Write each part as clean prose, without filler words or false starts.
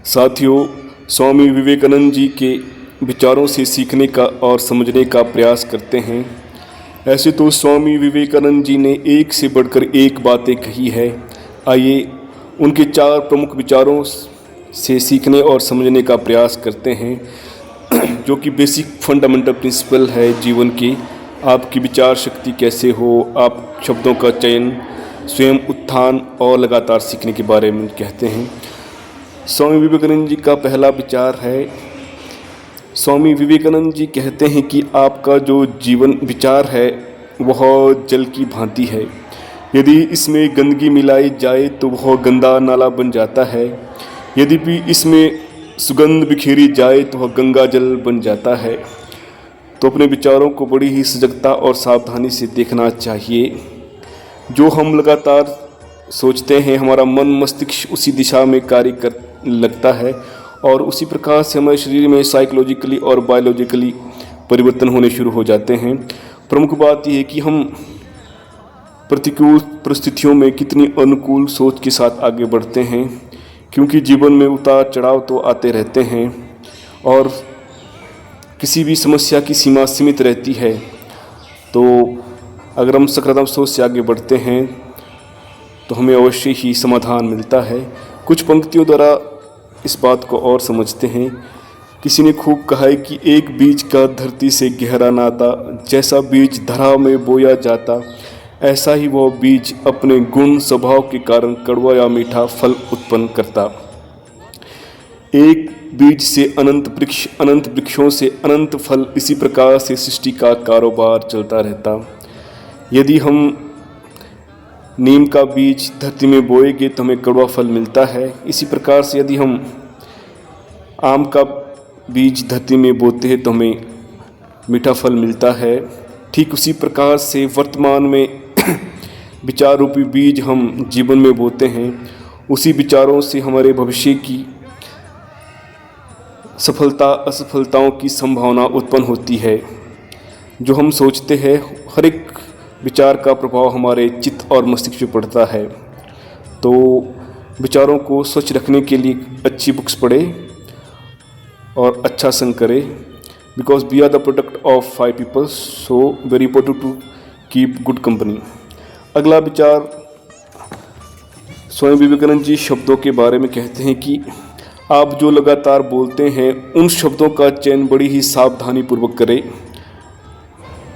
साथियों, स्वामी विवेकानंद जी के विचारों से सीखने का और समझने का प्रयास करते हैं। ऐसे तो स्वामी विवेकानंद जी ने एक से बढ़कर एक बातें कही है। आइए उनके 4 प्रमुख विचारों से सीखने और समझने का प्रयास करते हैं, जो कि बेसिक फंडामेंटल प्रिंसिपल है जीवन की। आपकी विचार शक्ति कैसे हो, आप शब्दों का चयन, स्वयं उत्थान और लगातार सीखने के बारे में कहते हैं। स्वामी विवेकानंद जी का पहला विचार है, स्वामी विवेकानंद जी कहते हैं कि आपका जो जीवन विचार है वह जल की भांति है। यदि इसमें गंदगी मिलाई जाए तो वह गंदा नाला बन जाता है। यदि भी इसमें सुगंध बिखेरी जाए तो वह गंगा जल बन जाता है। तो अपने विचारों को बड़ी ही सजगता और सावधानी से देखना चाहिए। जो हम लगातार सोचते हैं, हमारा मन मस्तिष्क उसी दिशा में कार्य कर लगता है और उसी प्रकार से हमारे शरीर में साइकोलॉजिकली और बायोलॉजिकली परिवर्तन होने शुरू हो जाते हैं। प्रमुख बात यह है कि हम प्रतिकूल परिस्थितियों में कितनी अनुकूल सोच के साथ आगे बढ़ते हैं, क्योंकि जीवन में उतार चढ़ाव तो आते रहते हैं और किसी भी समस्या की सीमा सीमित रहती है। तो अगर हम सकारात्मक सोच से आगे बढ़ते हैं तो हमें अवश्य ही समाधान मिलता है। कुछ पंक्तियों द्वारा इस बात को और समझते हैं। किसी ने खूब कहा है कि एक बीज का धरती से गहरा नाता, जैसा बीज धरा में बोया जाता, ऐसा ही वह बीज अपने गुण स्वभाव के कारण कड़वा या मीठा फल उत्पन्न करता। एक बीज से अनंत वृक्ष, अनंत वृक्षों से अनंत फल, इसी प्रकार से सृष्टि का कारोबार चलता रहता। यदि हम नीम का बीज धरती में बोएंगे तो हमें कड़वा फल मिलता है। इसी प्रकार से यदि हम आम का बीज धरती में बोते हैं तो हमें मीठा फल मिलता है। ठीक उसी प्रकार से वर्तमान में विचार रूपी बीज हम जीवन में बोते हैं। उसी विचारों से हमारे भविष्य की सफलता असफलताओं की संभावना उत्पन्न होती है। जो हम सोचते हैं, हर एक विचार का प्रभाव हमारे चित्त और मस्तिष्क पर पड़ता है। तो विचारों को स्वच्छ रखने के लिए अच्छी बुक्स पढ़ें और अच्छा संग करें, because we are the product of 5 people, so very important to keep good company. अगला विचार, स्वामी विवेकानंद जी शब्दों के बारे में कहते हैं कि आप जो लगातार बोलते हैं उन शब्दों का चयन बड़ी ही सावधानी पूर्वक करें।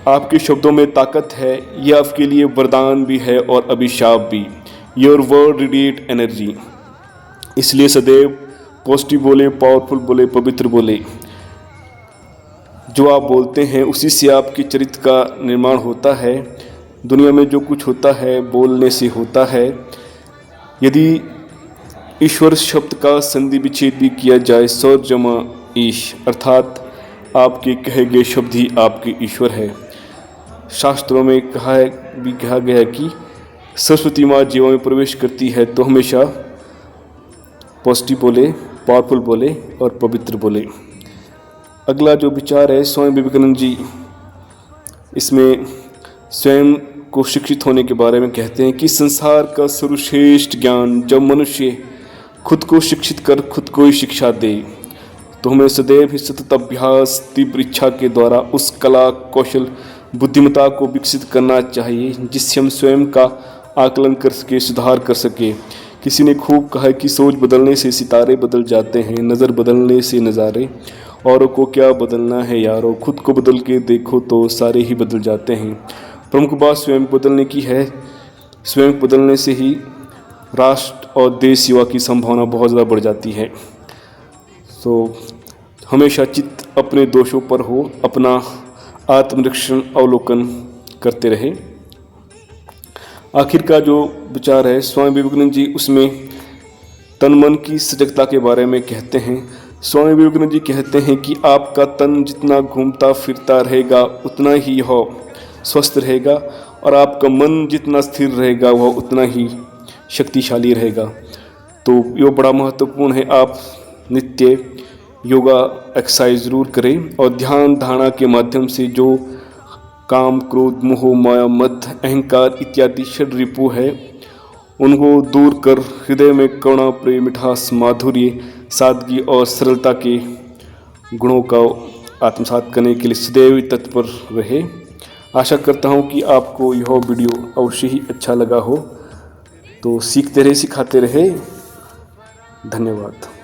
आपके शब्दों में ताकत है, यह आपके लिए वरदान भी है और अभिशाप भी। योर वर्ड रेडिएट एनर्जी, इसलिए सदैव पॉजिटिव बोले, पावरफुल बोले, पवित्र बोले। जो आप बोलते हैं उसी से आपके चरित्र का निर्माण होता है। दुनिया में जो कुछ होता है बोलने से होता है। यदि ईश्वर शब्द का संधि विच्छेद भी किया जाए, सौ जमा ईश, अर्थात आपके कहे गए शब्द ही आपके ईश्वर है। शास्त्रों में कहा गया है कि सरस्वती माँ जीवन में प्रवेश करती है तो हमेशा पॉजिटिव बोले, पावरफुल बोले और पवित्र बोले। अगला जो विचार है, स्वामी विवेकानंद जी इसमें स्वयं को शिक्षित होने के बारे में कहते हैं कि संसार का सर्वश्रेष्ठ ज्ञान जब मनुष्य खुद को शिक्षित कर खुद को ही शिक्षा दे, तो हमें सदैव ही सतत अभ्यास, तीव्र इच्छा के द्वारा उस कला, कौशल, बुद्धिमत्ता को विकसित करना चाहिए जिससे हम स्वयं का आकलन कर सके, सुधार कर सके। किसी ने खूब कहा है कि सोच बदलने से सितारे बदल जाते हैं, नज़र बदलने से नज़ारे। औरों को क्या बदलना है यारो, खुद को बदल के देखो तो सारे ही बदल जाते हैं। प्रमुख बात स्वयं बदलने की है। स्वयं बदलने से ही राष्ट्र और देश सेवा की संभावना बहुत ज़्यादा बढ़ जाती है। तो हमेशा चित्त अपने दोषों पर हो, अपना आत्मनिरीक्षण अवलोकन करते रहे। आखिर का जो विचार है, स्वामी विवेकानंद जी उसमें तन मन की सजगता के बारे में कहते हैं। स्वामी विवेकानंद जी कहते हैं कि आपका तन जितना घूमता फिरता रहेगा उतना ही वह स्वस्थ रहेगा और आपका मन जितना स्थिर रहेगा वह उतना ही शक्तिशाली रहेगा। तो ये बड़ा महत्वपूर्ण है। आप नित्य योगा एक्सरसाइज ज़रूर करें और ध्यान धारणा के माध्यम से जो काम, क्रोध, मोह, माया, मद, अहंकार इत्यादि षड रिपु है उनको दूर कर हृदय में करुणा, प्रेम, मिठास, माधुर्य, सादगी और सरलता के गुणों का आत्मसात करने के लिए सदैव तत्पर रहे। आशा करता हूँ कि आपको यह वीडियो अवश्य ही अच्छा लगा हो। तो सीखते रहे, सिखाते रहे। धन्यवाद।